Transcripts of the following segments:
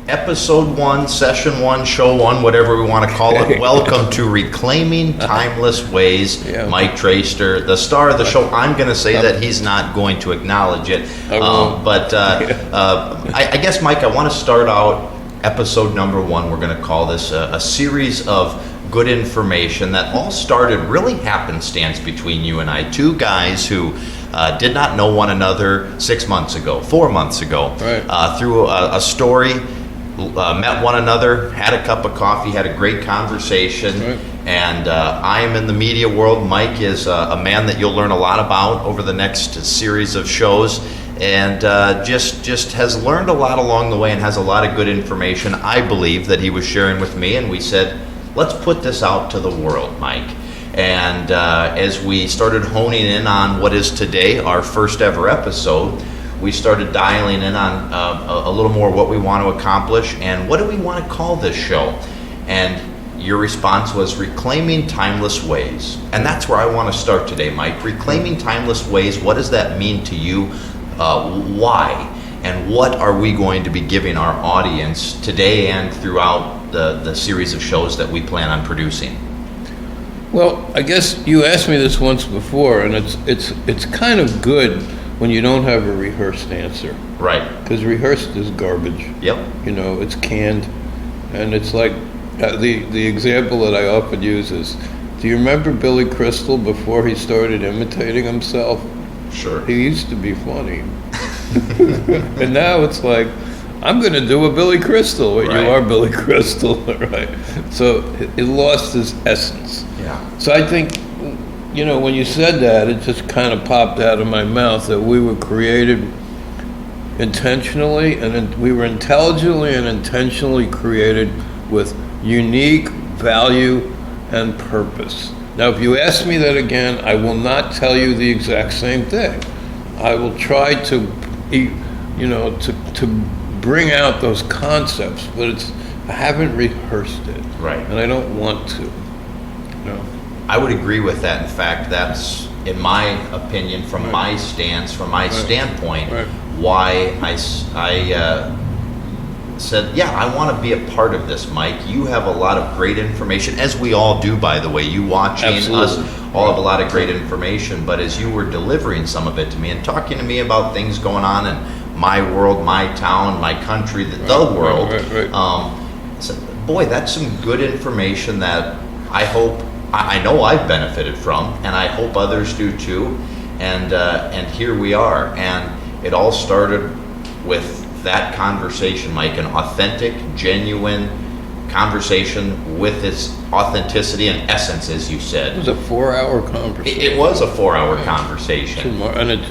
Episode 1, Session 1, Show 1, whatever we want to call it. Welcome to Reclaiming Timeless Ways. Yeah. Mike Traster, the star of the show. I'm going to say that he's not going to acknowledge it. I guess, Mike, I want to start out episode number 1. We're going to call this a series of good information that all started really happenstance between you and I. Two guys who did not know one another 6 months ago, 4 months ago, right. Through a story. Met one another, had a cup of coffee, had a great conversation, right. And I am in the media world. Mike is a man that you'll learn a lot about over the next series of shows, and just has learned a lot along the way and has a lot of good information, I believe, that he was sharing with me, and we said, let's put this out to the world, Mike. And as we started honing in on what is today our first ever episode, we started dialing in on a little more what we want to accomplish and what do we want to call this show. And your response was Reclaiming Timeless Ways. And that's where I want to start today, Mike. Reclaiming Timeless Ways, what does that mean to you? Why? And what are we going to be giving our audience today and throughout the series of shows that we plan on producing? Well, I guess you asked me this once before, and it's kind of good when you don't have a rehearsed answer. Right. Because rehearsed is garbage. Yep. You know, it's canned. And it's like, the example that I often use is, do you remember Billy Crystal before he started imitating himself? Sure. He used to be funny. And now it's like, I'm going to do a Billy Crystal. Well, right. You are Billy Crystal, right? So it lost its essence. Yeah. So I think, you know, when you said that, it just kind of popped out of my mouth that we were created intentionally, and we were intelligently and intentionally created with unique value and purpose. Now, if you ask me that again, I will not tell you the exact same thing. I will try to, you know, to bring out those concepts, but I haven't rehearsed it. Right. And I don't want to. You know. I would agree with that. In fact, that's, in my opinion, from my stance, from my standpoint, why I said, yeah, I want to be a part of this, Mike. You have a lot of great information, as we all do, by the way. You watching us all have a lot of great information, but as you were delivering some of it to me and talking to me about things going on in my world, my town, my country, the world, I said, boy, that's some good information that I know I've benefited from, and I hope others do too. And here we are. And it all started with that conversation, Mike, an authentic, genuine conversation with its authenticity and essence, as you said. It was a 4-hour conversation. It was a 4-hour conversation. And it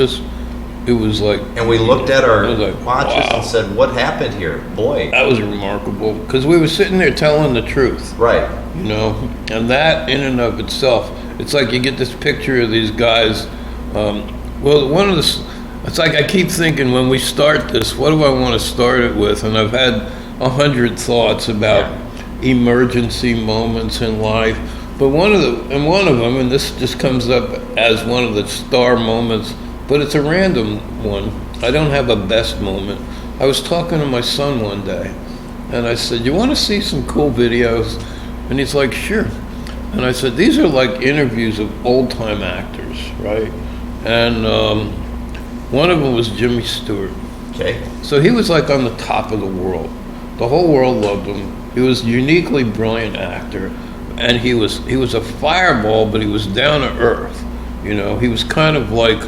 was like... And we looked at our watches wow. and said, what happened here? Boy. That was remarkable, because we were sitting there telling the truth. Right. You know, and that in and of itself, it's like you get this picture of these guys. It's like I keep thinking when we start this, what do I want to start it with? And I've had 100 thoughts about emergency moments in life. But one of them, and this just comes up as one of the star moments, but it's a random one. I don't have a best moment. I was talking to my son one day, and I said, you want to see some cool videos? And he's like, sure. And I said, these are like interviews of old-time actors, right? And one of them was Jimmy Stewart. Okay. So he was like on the top of the world. The whole world loved him. He was a uniquely brilliant actor, and he was a fireball, but he was down to earth. You know, he was kind of like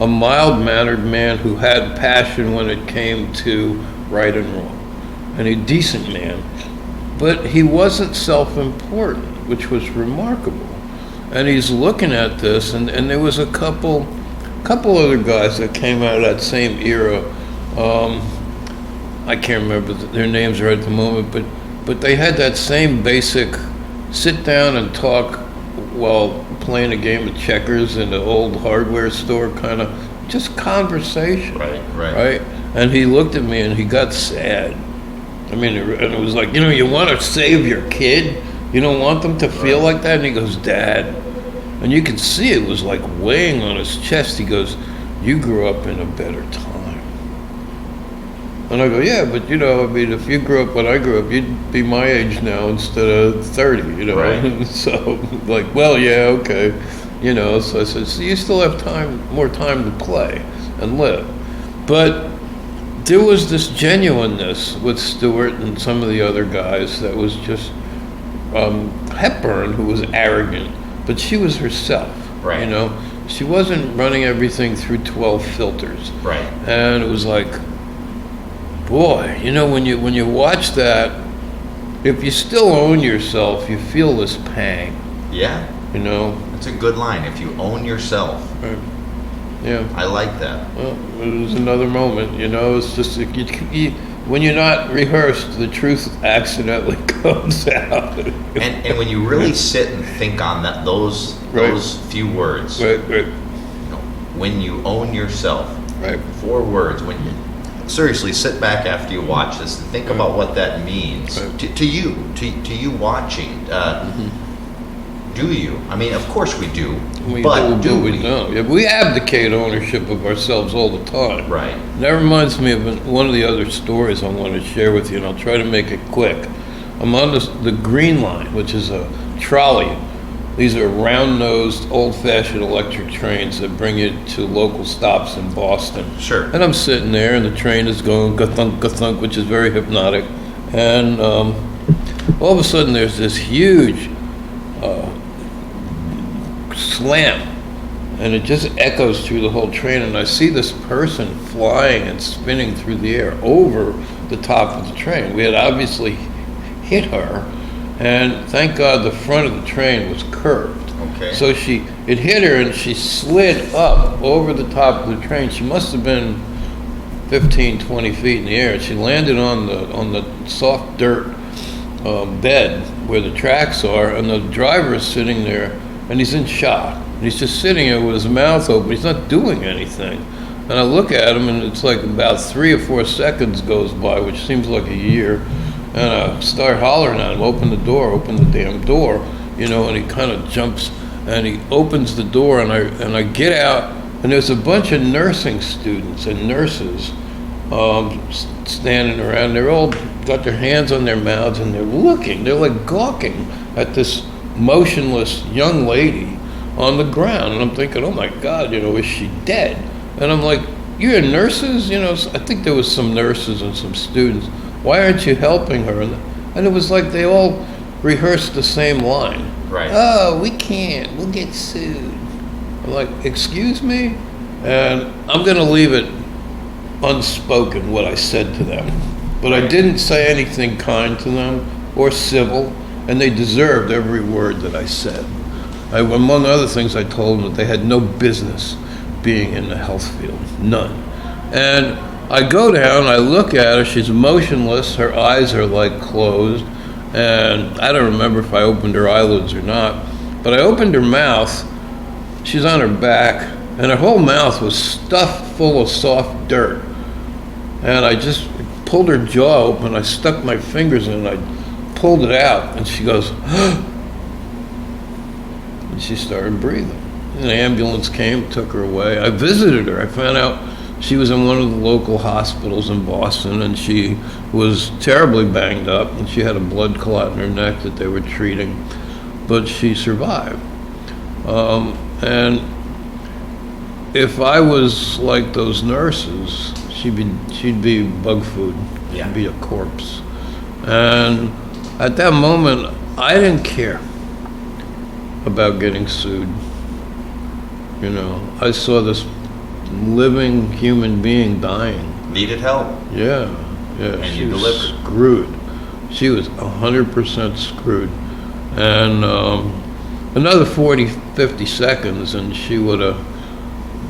a mild-mannered man who had passion when it came to right and wrong, and a decent man. But he wasn't self-important, which was remarkable. And he's looking at this, and there was a couple other guys that came out of that same era. I can't remember their names right at the moment, but they had that same basic sit down and talk while playing a game of checkers in the old hardware store kind of just conversation. Right. And he looked at me and he got sad. I mean, and it was like, you want to save your kid? You don't want them to feel like that? And he goes, Dad. And you could see it was like weighing on his chest. He goes, you grew up in a better time. And I go, yeah, but you know, I mean, if you grew up when I grew up, you'd be my age now instead of 30, you know. Right. So, like, well, yeah, okay, you know. So I said, so you still have more time to play and live. But there was this genuineness with Stewart and some of the other guys that was just Hepburn, who was arrogant, but she was herself. Right. You know, she wasn't running everything through 12 filters. Right. And it was like, boy, you know, when you watch that, if you still own yourself, you feel this pang. Yeah. You know. That's a good line. If you own yourself. Right. Yeah. I like that. Well, it was another moment, you know. It's just when you're not rehearsed, the truth accidentally comes out. And when you really sit and think on that, those few words. Right. You know, when you own yourself. Right. 4 words. When you seriously sit back after you watch this and think about what that means to you watching. Do you? I mean, of course we do. Do we? No. Yeah, we abdicate ownership of ourselves all the time. Right. That reminds me of one of the other stories I want to share with you, and I'll try to make it quick. I'm on the Green Line, which is a trolley. These are round-nosed, old-fashioned electric trains that bring you to local stops in Boston. Sure. And I'm sitting there, and the train is going ga-thunk, ga-thunk, which is very hypnotic. And all of a sudden, there's this huge slam, and it just echoes through the whole train, and I see this person flying and spinning through the air over the top of the train. We had obviously hit her, and thank God the front of the train was curved. Okay. So it hit her, and she slid up over the top of the train. She must have been 15, 20 feet in the air. She landed on the soft dirt bed where the tracks are, and the driver is sitting there, and he's in shock. And he's just sitting there with his mouth open. He's not doing anything. And I look at him, and it's like about 3 or 4 seconds goes by, which seems like a year. And I start hollering at him, open the damn door, you know, and he kind of jumps, and he opens the door, and I get out, and there's a bunch of nursing students and nurses standing around. They're all got their hands on their mouths, and they're like gawking at this motionless young lady on the ground. And I'm thinking, oh my God, you know, is she dead? And I'm like, you're nurses? You know, I think there was some nurses and some students. Why aren't you helping her? And it was like they all rehearsed the same line. Right. Oh, we can't. We'll get sued. I'm like, excuse me? And I'm going to leave it unspoken what I said to them. But I didn't say anything kind to them or civil, and they deserved every word that I said. Among other things, I told them that they had no business being in the health field. None. And I go down, I look at her, she's motionless, her eyes are like closed, and I don't remember if I opened her eyelids or not, but I opened her mouth, she's on her back, and her whole mouth was stuffed full of soft dirt. And I just pulled her jaw open, I stuck my fingers in, I pulled it out, and she goes, and she started breathing. And the ambulance came, took her away. I visited her. I found out she was in one of the local hospitals in Boston, and she was terribly banged up, and she had a blood clot in her neck that they were treating, but she survived. And if I was like those nurses, she'd be bug food. Yeah. She'd be a corpse. And at that moment, I didn't care about getting sued. You know, I saw this living human being dying. Needed help. Yeah. And She you was delivered. screwed. She was 100% screwed. And another 40, 50 seconds, and she would have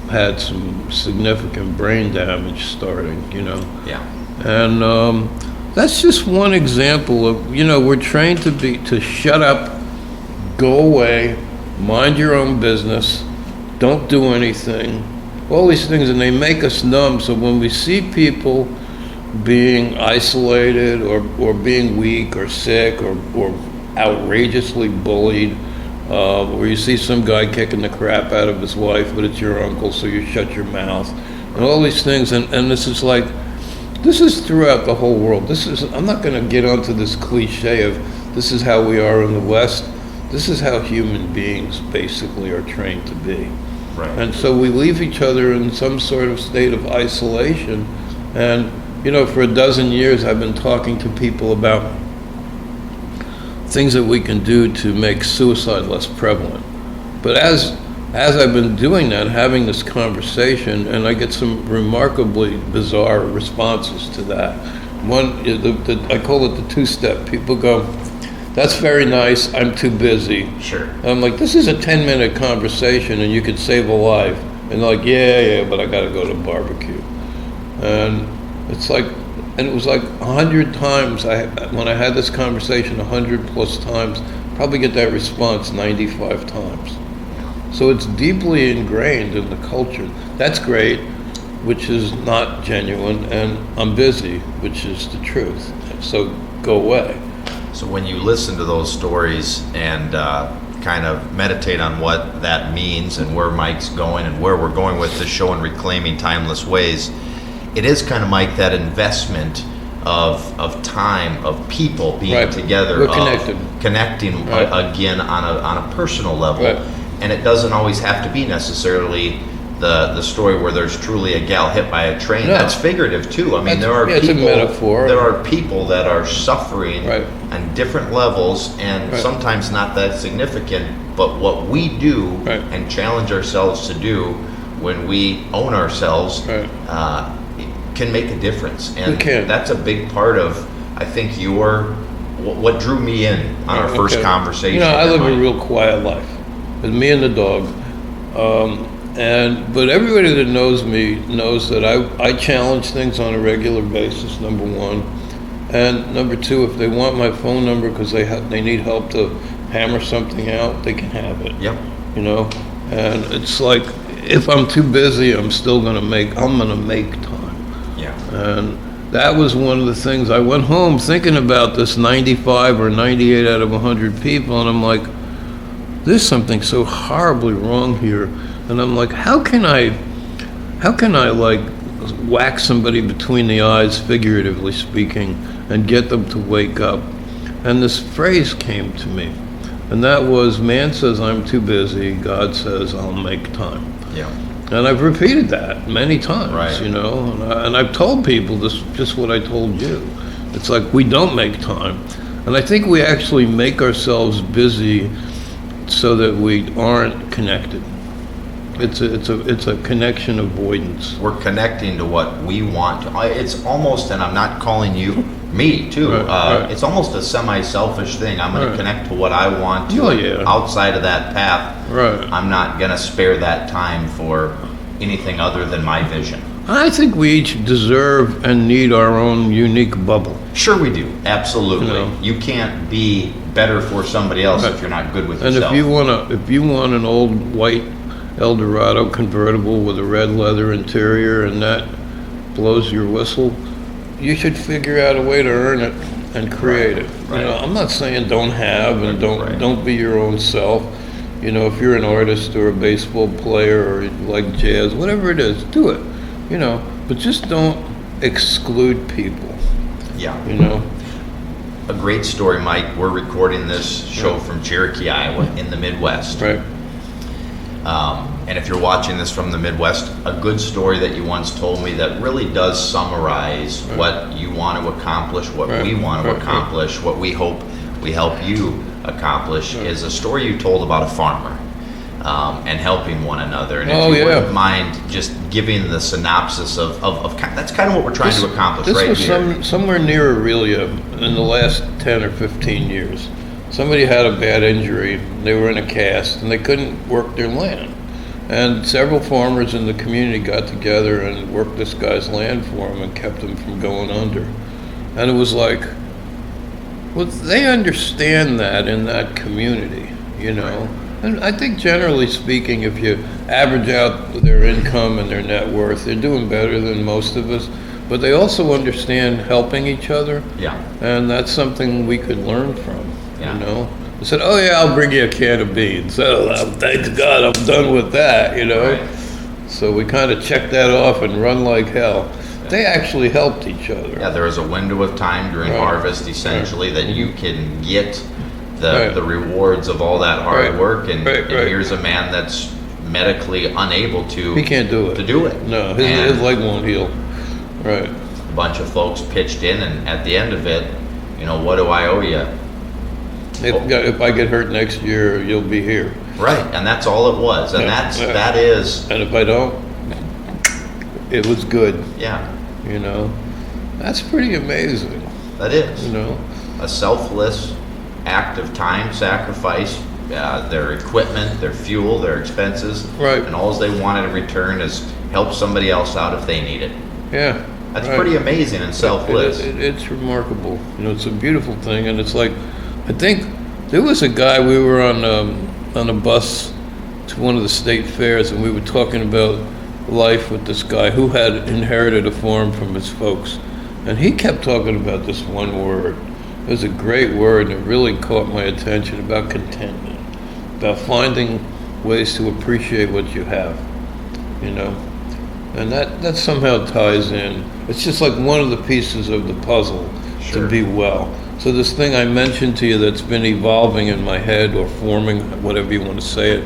had some significant brain damage starting, you know. Yeah. And that's just one example of, you know, we're trained to shut up, go away, mind your own business, don't do anything, all these things, and they make us numb. So when we see people being isolated or being weak or sick or outrageously bullied, or you see some guy kicking the crap out of his wife, but it's your uncle, so you shut your mouth, and all these things, and this is like, this is throughout the whole world. I'm not going to get onto this cliche of this is how we are in the West. This is how human beings basically are trained to be. Right. And so we leave each other in some sort of state of isolation. And, for a dozen years I've been talking to people about things that we can do to make suicide less prevalent. But as I've been doing that, having this conversation, and I get some remarkably bizarre responses to that. One, I call it the two-step. People go, "That's very nice, I'm too busy." Sure. And I'm like, this is a 10-minute conversation and you could save a life. And they're like, yeah, but I gotta go to barbecue. And it was like 100 times, when I had this conversation 100 plus times, probably get that response 95 times. So it's deeply ingrained in the culture. That's great, which is not genuine, and I'm busy, which is the truth. So go away. So when you listen to those stories and kind of meditate on what that means and where Mike's going and where we're going with this show and reclaiming timeless ways, it is kind of, Mike, that investment of time, of people being Right. together, We're connected. Connecting Right. again on a personal level. Right. And it doesn't always have to be necessarily the story where there's truly a gal hit by a train. No. That's figurative too. I mean, there are It's a people. metaphor. There are people that are suffering Right. on different levels, and Right. sometimes not that significant. But what we do Right. and challenge ourselves to do when we own ourselves Right. can make a difference. And We can. that's a big part of, I think, what drew me in on our first Okay. conversation. I live a Mike. real quiet life. It's me and the dog. But everybody that knows me knows that I challenge things on a regular basis, number one. And number two, if they want my phone number because they need help to hammer something out, they can have it. Yep. And it's like, if I'm too busy, I'm gonna make time. Yeah. And that was one of the things. I went home thinking about this 95 or 98 out of 100 people, and I'm like, there's something so horribly wrong here. And I'm like, how can I like whack somebody between the eyes, figuratively speaking, and get them to wake up? And this phrase came to me, and that was, man says I'm too busy, God says I'll make time. Yeah. And I've repeated that many times, Right. and I've told people this, just what I told you. It's like, we don't make time. And I think we actually make ourselves busy so that we aren't connected. It's a connection avoidance. We're connecting to what we want to. It's almost, and I'm not calling you, me too. Right. It's almost a semi-selfish thing. I'm going Right. to connect to what I want to. Oh, yeah. Outside of that path, Right. I'm not going to spare that time for anything other than my vision. I think we each deserve and need our own unique bubble. Sure we do. Absolutely. You know. You can't be better for somebody else Right. if you're not good with And yourself. if you want an old white Eldorado convertible with a red leather interior and that blows your whistle, you should figure out a way to earn it and create it. Right. I'm not saying don't have and Right. don't be your own self. If you're an artist or a baseball player or you like jazz, whatever it is, do it. But just don't exclude people. Yeah. A great story, Mike. We're recording this show from Cherokee, Iowa, in the Midwest. Right. And if you're watching this from the Midwest, a good story that you once told me that really does summarize what you want to accomplish, what Right. we want to Right. accomplish, what we hope we help you accomplish, is a story you told about a farmer and helping one another. And if you wouldn't mind just giving the synopsis of that's kind of what we're trying to accomplish This right was here. somewhere near Aurelia in the last 10 or 15 years. Somebody had a bad injury, they were in a cast, and they couldn't work their land. And several farmers in the community got together and worked this guy's land for him and kept him from going under. And it was like, well, they understand that in that community, And I think generally speaking, if you average out their income and their net worth, they're doing better than most of us. But they also understand helping each other. Yeah. And that's something we could learn from, Yeah. They said, oh yeah, I'll bring you a can of beans. Oh, thank God I'm done with that, Right. So we kind of checked that off and run like hell. they actually helped each other. Yeah, there is a window of time during Right. harvest, essentially, that you can get Right. the rewards of all that hard Right. work, and, Right, and right. here's a man that's medically unable to He can't do it. to do it. No, And his leg won't heal. Right. a bunch of folks pitched in, and at the end of it, what do I owe you? If I get hurt next year, you'll be here. Right, and that's all it was, and Yeah, yeah. that is, And if I don't, it was good. yeah, That's pretty amazing. that is. A selfless act of time sacrifice, their equipment, their fuel, their expenses. Right. And all they wanted in return is help somebody else out if they need it. Yeah. That's right. pretty amazing and selfless. It's remarkable. It's a beautiful thing, and it's like, I think there was a guy, we were on a bus to one of the state fairs, and we were talking about life with this guy who had inherited a farm from his folks, and he kept talking about this one word. It was a great word, and it really caught my attention, about contentment, about finding ways to appreciate what you have, and that somehow ties in. It's just like one of the pieces of the puzzle Sure. to be well. So this thing I mentioned to you that's been evolving in my head, or forming, whatever you want to say it,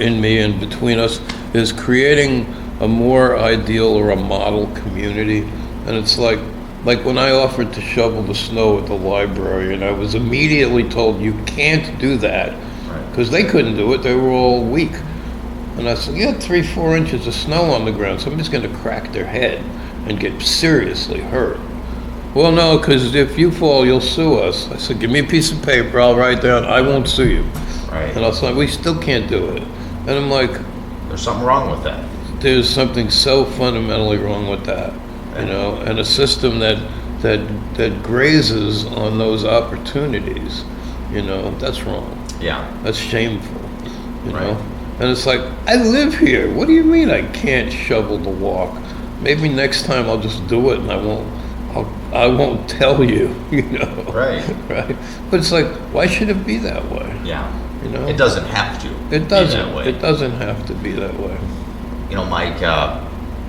in me and between us, is creating a more ideal or a model community. And it's like when I offered to shovel the snow at the library, and I was immediately told, you can't do that, Right. because they couldn't do it, they were all weak. And I said, you got 3-4 inches of snow on the ground, somebody's going to crack their head and get seriously hurt. Well, no, because if you fall, you'll sue us. I said, give me a piece of paper, I'll write down, I won't sue you. Right. And I was like, we still can't do it. And I'm like, There's something wrong with that. there's something so fundamentally wrong with that, and a system that grazes on those opportunities, that's wrong. Yeah. That's shameful, Right. And it's like, I live here. What do you mean I can't shovel the walk? Maybe next time I'll just do it, and I won't tell you, Right. Right? But it's like, why should it be that way? Yeah. You know? It doesn't have to. It be that doesn't. way. It doesn't have to be that way. Mike,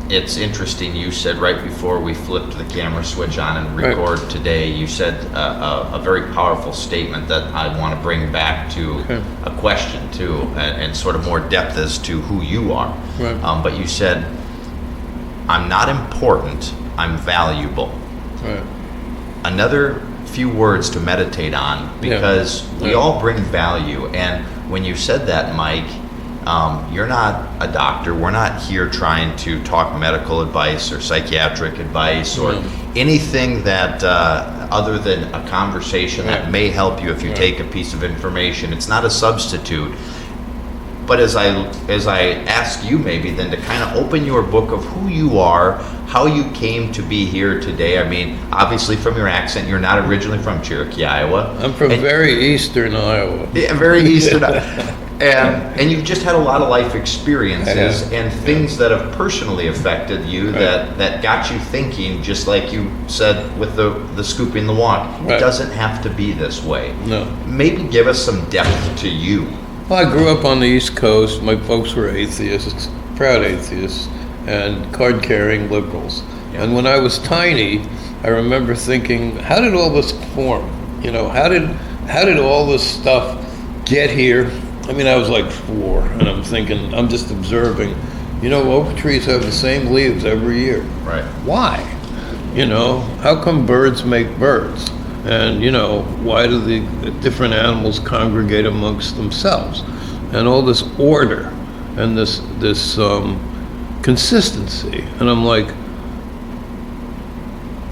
it's interesting. You said right before we flipped the camera switch on and Right. record today, you said a very powerful statement that I want to bring back to Okay. a question too, and sort of more depth as to who you are. Right. But you said, I'm not important, I'm valuable. Right. Another few words to meditate on, because we Yeah. all bring value. And when you said that, Mike, you're not a doctor. We're not here trying to talk medical advice or psychiatric advice or anything that other than a conversation that Yeah. may help you if you Yeah. take a piece of information. It's not a substitute. But as I ask you maybe then to kind of open your book of who you are, how you came to be here today. I mean, obviously from your accent, you're not originally from Cherokee, Iowa. I'm from very eastern Iowa. Yeah, very eastern. And you've just had a lot of life experiences I have. and things that have personally affected you Right. that got you thinking, just like you said with the scooping the walk. It Right. doesn't have to be this way. No. Maybe give us some depth to you. Well, I grew up on the East Coast. My folks were atheists, proud atheists, and card-carrying liberals. Yeah. And when I was tiny, I remember thinking, how did all this form? How did all this stuff get here? I mean, I was like 4, and I'm thinking, I'm just observing. Oak trees have the same leaves every year. Right. Why? How come birds make birds? And, why do the different animals congregate amongst themselves? And all this order and this consistency. And I'm like,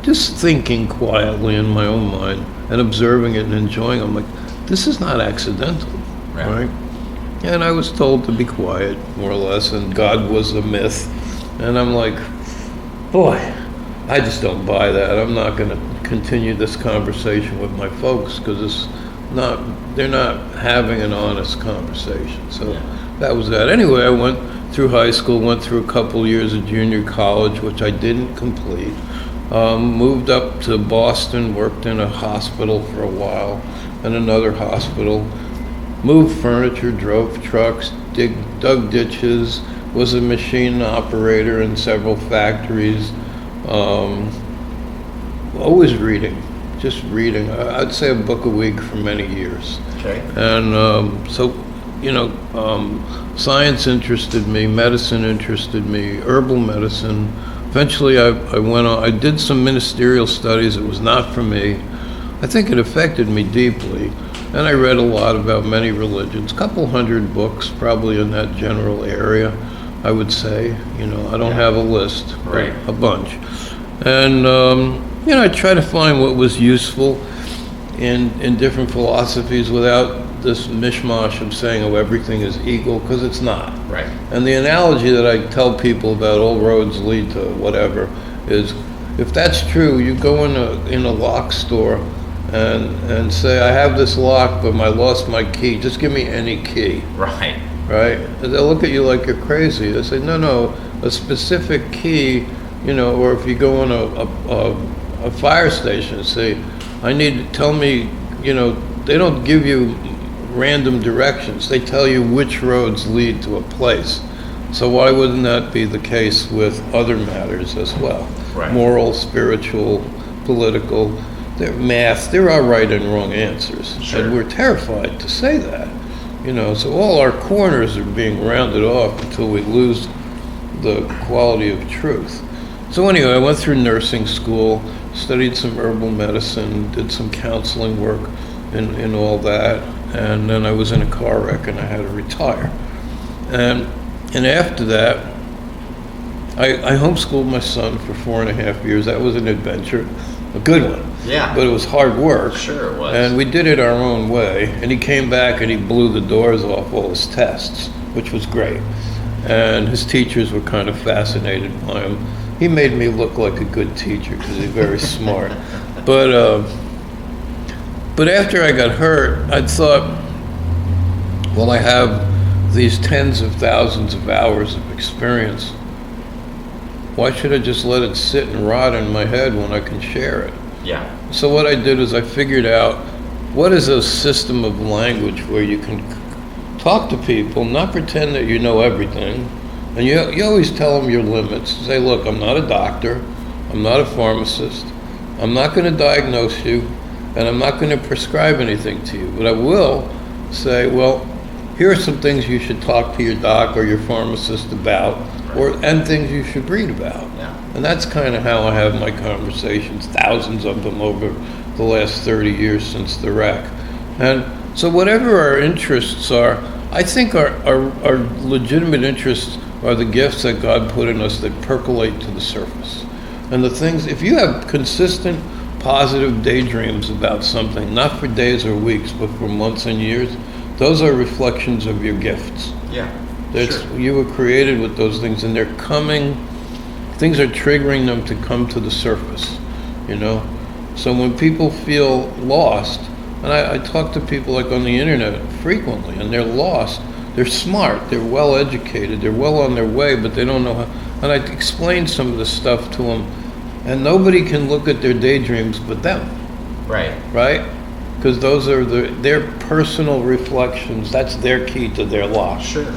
just thinking quietly in my own mind and observing it and enjoying it. I'm like, this is not accidental, right? And I was told to be quiet, more or less, and God was a myth. And I'm like, boy, I just don't buy that. I'm not going to continue this conversation with my folks because they're not having an honest conversation. So that was that. Anyway, I went through high school, went through a couple years of junior college, which I didn't complete. Moved up to Boston, worked in a hospital for a while, and another hospital. Moved furniture, drove trucks, dug ditches, was a machine operator in several factories, Um, always reading, just reading. I'd say a book a week for many years. Okay. And so, science interested me, medicine interested me, herbal medicine. Eventually, I went on. I did some ministerial studies. It was not for me. I think it affected me deeply. And I read a lot about many religions, a couple hundred books, probably in that general area, I would say. I don't have a list, but Right. a bunch. And, I try to find what was useful in different philosophies without this mishmash of saying, oh, everything is equal, because it's not. Right. And the analogy that I tell people about all roads lead to whatever is, if that's true, you go in a lock store and say, I have this lock, but I lost my key. Just give me any key, Right. right? And they'll look at you like you're crazy. They say, no, a specific key, or if you go in a fire station and say, tell me, they don't give you random directions. They tell you which roads lead to a place. So why wouldn't that be the case with other matters as well? Right. Moral, spiritual, political, math, there are right and wrong answers. Sure. And we're terrified to say that. So all our corners are being rounded off until we lose the quality of truth. So anyway, I went through nursing school, studied some herbal medicine, did some counseling work in all that, and then I was in a car wreck and I had to retire. And after that, I homeschooled my son for 4.5 years. That was an adventure, a good one. Yeah. But it was hard work. Sure it was. And we did it our own way. And he came back and he blew the doors off all his tests, which was great. And his teachers were kind of fascinated by him. He made me look like a good teacher because he's very smart. But after I got hurt, I thought, well, I have these tens of thousands of hours of experience. Why should I just let it sit and rot in my head when I can share it? Yeah. So what I did is I figured out what is a system of language where you can talk to people, not pretend that you know everything, and you always tell them your limits. Say, look, I'm not a doctor, I'm not a pharmacist, I'm not going to diagnose you, and I'm not going to prescribe anything to you, but I will say, well, here are some things you should talk to your doc or your pharmacist about, and things you should read about. Yeah. And that's kind of how I have my conversations, thousands of them over the last 30 years since the wreck. And so whatever our interests are, I think our legitimate interests are the gifts that God put in us that percolate to the surface. And the things, if you have consistent, positive daydreams about something, not for days or weeks, but for months and years, those are reflections of your gifts. Yeah. Sure. You were created with those things, and they're coming, things are triggering them to come to the surface, So when people feel lost, and I talk to people like on the internet frequently, and they're lost, they're smart, they're well educated, they're well on their way, but they don't know how, and I explain some of the stuff to them, and nobody can look at their daydreams but them. Right? Because those are their personal reflections. That's their key to their lock. Sure.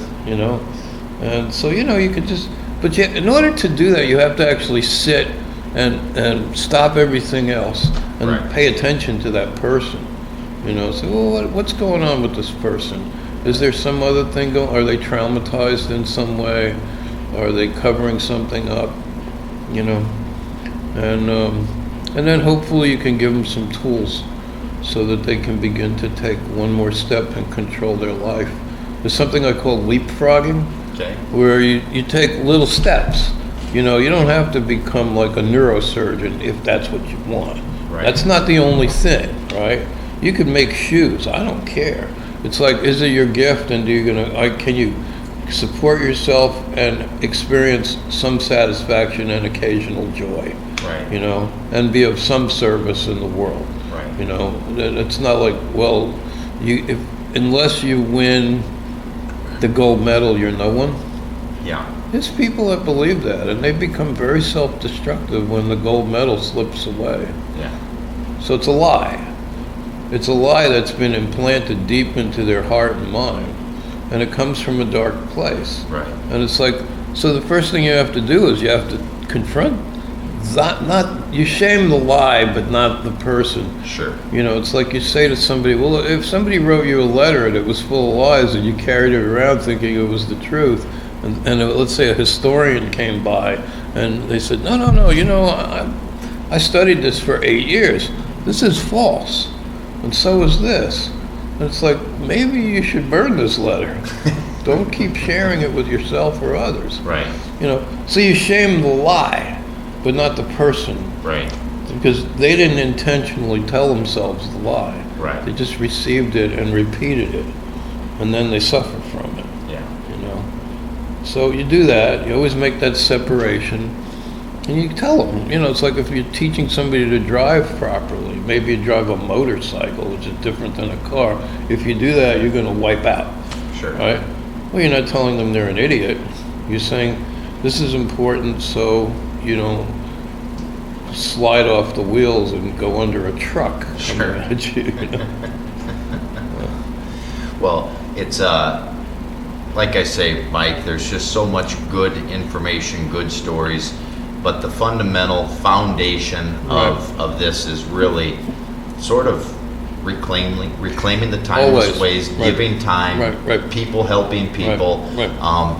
And so, you could just, but in order to do that, you have to actually sit and stop everything else and pay attention to that person. So, well, what's going on with this person? Is there some other thing going? Are they traumatized in some way? Are they covering something up? And then hopefully you can give them some tools so that they can begin to take one more step and control their life. There's something I call leapfrogging, where you take little steps. You don't have to become like a neurosurgeon if that's what you want. Right. That's not the only thing, right? You could make shoes. I don't care. It's like, is it your gift, and can you support yourself and experience some satisfaction and occasional joy? Right. And be of some service in the world. Right. It's not like, well, unless you win the gold medal, you're no one. Yeah. There's people that believe that, and they become very self-destructive when the gold medal slips away. Yeah. So it's a lie. It's a lie that's been implanted deep into their heart and mind, and it comes from a dark place. Right. And it's like, so the first thing you have to do is you have to confront not you shame the lie, but not the person. Sure. You know, it's like you say to somebody, well, if somebody wrote you a letter that was full of lies and you carried it around thinking it was the truth, and let's say a historian came by and they said, no, you know, I studied this for 8 years. This is false, and so is this. And it's like, maybe you should burn this letter. Don't keep sharing it with yourself or others. Right. You know, so you shame the lie, but not the person. Right. Because they didn't intentionally tell themselves the lie. Right. They just received it and repeated it, and then they suffer from it. Yeah. You know. So you do that. You always make that separation, and you tell them. You know, it's like if you're teaching somebody to drive properly. Maybe you drive a motorcycle, which is different than a car. If you do that, you're going to wipe out. Sure. Right? Well, you're not telling them they're an idiot. You're saying this is important, so you don't slide off the wheels and go under a truck. Sure. You know? Well, it's like I say, Mike, there's just so much good information, good stories, but the fundamental foundation of this is really sort of reclaiming the timeless Always. ways, Right. giving time, Right. people helping people. Right.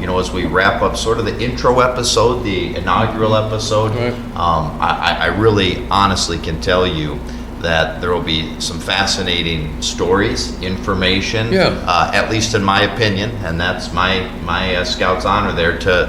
You know, as we wrap up sort of the intro episode, the inaugural episode, Right. I really honestly can tell you that there will be some fascinating stories, information, at least in my opinion, and that's my Scout's honor there to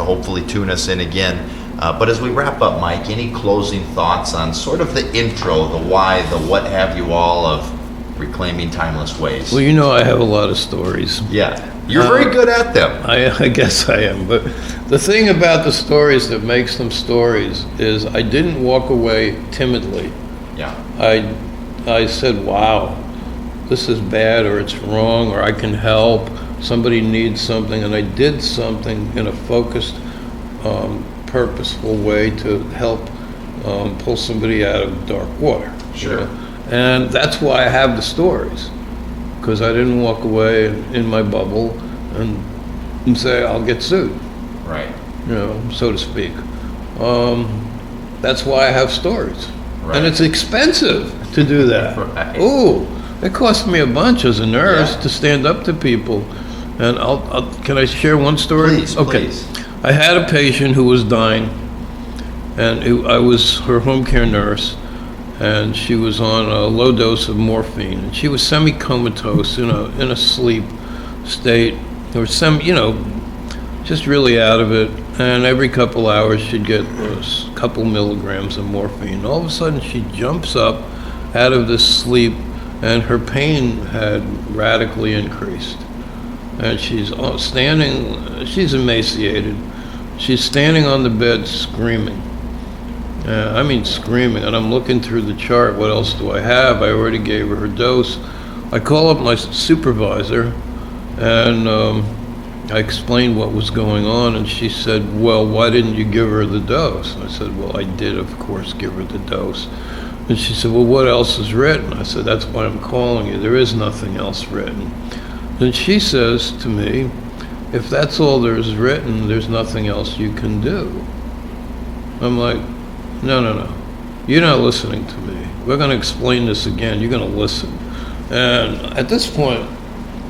hopefully tune us in again. But as we wrap up, Mike, any closing thoughts on sort of the intro, the why, the what have you all of Reclaiming Timeless Ways? Well, you know I have a lot of stories. Yeah, you're very good at them. I guess I am. But the thing about the stories that makes them stories is I didn't walk away timidly. Yeah. I said, wow, this is bad, or it's wrong, or I can help. Somebody needs something, and I did something in a focused, purposeful way to help pull somebody out of dark water. Sure. You know? And that's why I have the stories, because I didn't walk away in my bubble and say I'll get sued, Right. you know, so to speak. That's why I have stories. Right. And it's expensive to do that. Right. Ooh, it cost me a bunch as a nurse Yeah. to stand up to people. And can I share one story? Please, okay. please. I had a patient who was dying, and I was her home care nurse, and she was on a low dose of morphine, and she was semi-comatose in a sleep state, or just really out of it. And every couple hours she'd get a couple milligrams of morphine. All of a sudden she jumps up out of this sleep, and her pain had radically increased. And she's standing, she's emaciated. She's standing on the bed screaming. I mean screaming, and I'm looking through the chart. What else do I have? I already gave her dose. I call up my supervisor, and I explained what was going on, and she said, well, why didn't you give her the dose? I said, well, I did, of course, give her the dose. And she said, well, what else is written? I said, that's why I'm calling you. There is nothing else written. Then she says to me, if that's all there's written, there's nothing else you can do. I'm like, no. You're not listening to me. We're going to explain this again. You're going to listen. And at this point,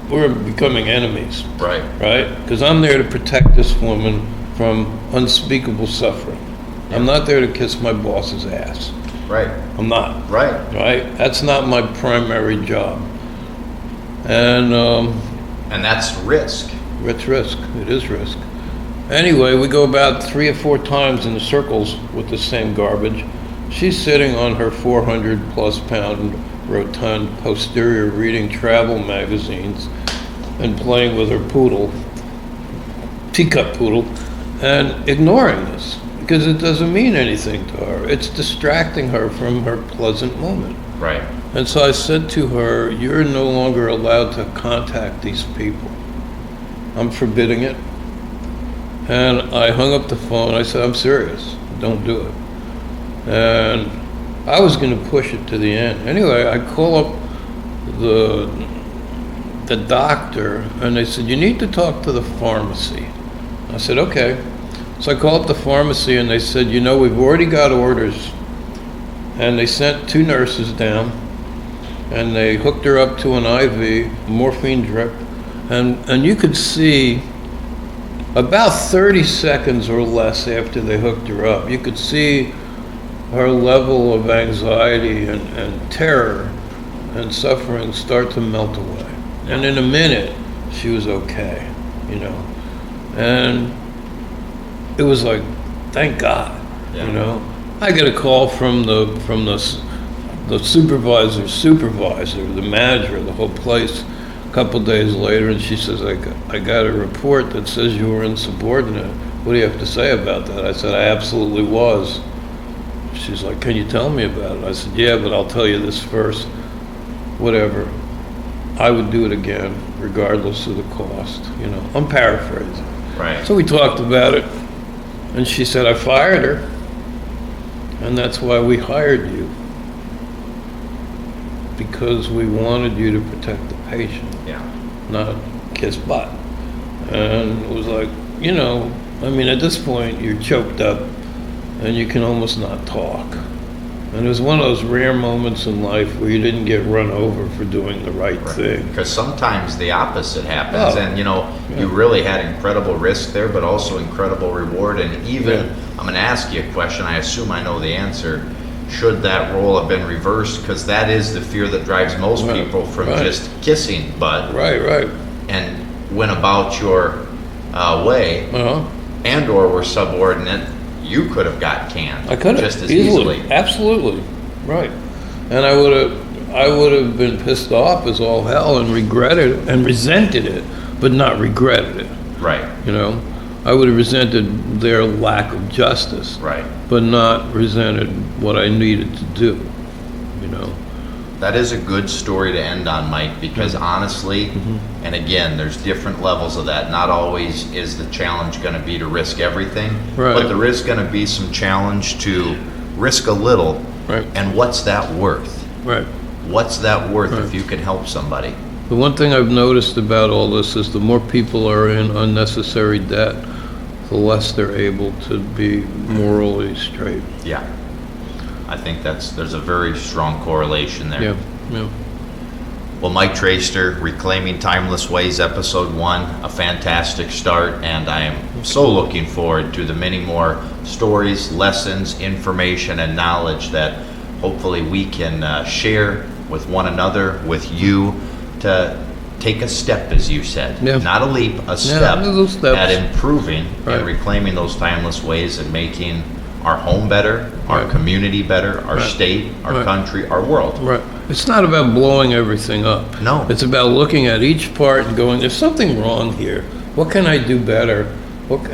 we're becoming enemies. Right. Right? Because I'm there to protect this woman from unspeakable suffering. Yeah. I'm not there to kiss my boss's ass. Right. I'm not. Right. Right? That's not my primary job. And And that's risk. it's risk. It is risk. Anyway, we go about 3 or 4 times in circles with the same garbage. She's sitting on her 400-plus pound rotund posterior reading travel magazines and playing with her poodle, teacup poodle, and ignoring this because it doesn't mean anything to her. It's distracting her from her pleasant moment. Right. And so I said to her, you're no longer allowed to contact these people. I'm forbidding it. And I hung up the phone. I said, I'm serious. Don't do it. And I was going to push it to the end. Anyway, I call up the doctor, and they said, you need to talk to the pharmacy. I said, okay. So I called up the pharmacy and they said, you know, we've already got orders. And they sent 2 nurses down and they hooked her up to an IV, morphine drip. And you could see about 30 seconds or less after they hooked her up, you could see her level of anxiety and terror and suffering start to melt away. And in a minute, she was okay, you know. And it was like, thank God, you know. I get a call from the supervisor, the manager of the whole place, a couple days later, and she says, I got a report that says you were insubordinate. What do you have to say about that? I said, I absolutely was. She's like, can you tell me about it? I said, yeah, but I'll tell you this first. Whatever. I would do it again, regardless of the cost. You know, I'm paraphrasing. Right. So we talked about it, and she said, I fired her, and that's why we hired you. Because we wanted you to protect the patient, not kiss butt. And it was like, you know, I mean, at this point, you're choked up, and you can almost not talk. And it was one of those rare moments in life where you didn't get run over for doing the right thing. Because sometimes the opposite happens, and you know, you really had incredible risk there, but also incredible reward. And even, I'm going to ask you a question, I assume I know the answer. Should that role have been reversed? Because that is the fear that drives most people from just kissing butt. Right. And went about your way, and or were subordinate, you could have got canned. I could have just as easily. Absolutely, right. And I would have been pissed off as all hell and regretted it and resented it, but not regretted it. Right. You know, I would have resented their lack of justice. Right. But not resented what I needed to do. You know. That is a good story to end on, Mike, because honestly, and again, there's different levels of that. Not always is the challenge going to be to risk everything, but there is going to be some challenge to risk a little. Right. And what's that worth? Right. What's that worth if you can help somebody? The one thing I've noticed about all this is the more people are in unnecessary debt, the less they're able to be morally straight. Yeah. I think there's a very strong correlation there. Yeah. Well, Mike Traster, Reclaiming Timeless Ways, Episode 1, a fantastic start, and I am so looking forward to the many more stories, lessons, information, and knowledge that hopefully we can share with one another, with you, to take a step, as you said. Not a leap, a step at improving and reclaiming those timeless ways and making our home better, our community better, our state, our country, our world. Right. It's not about blowing everything up. No. It's about looking at each part and going, there's something wrong here. What can I do better?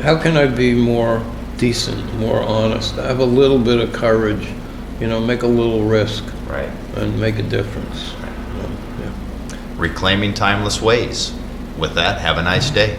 How can I be more decent, more honest? Have a little bit of courage, you know, make a little risk. Right. And make a difference. Reclaiming Timeless Ways. With that, have a nice day.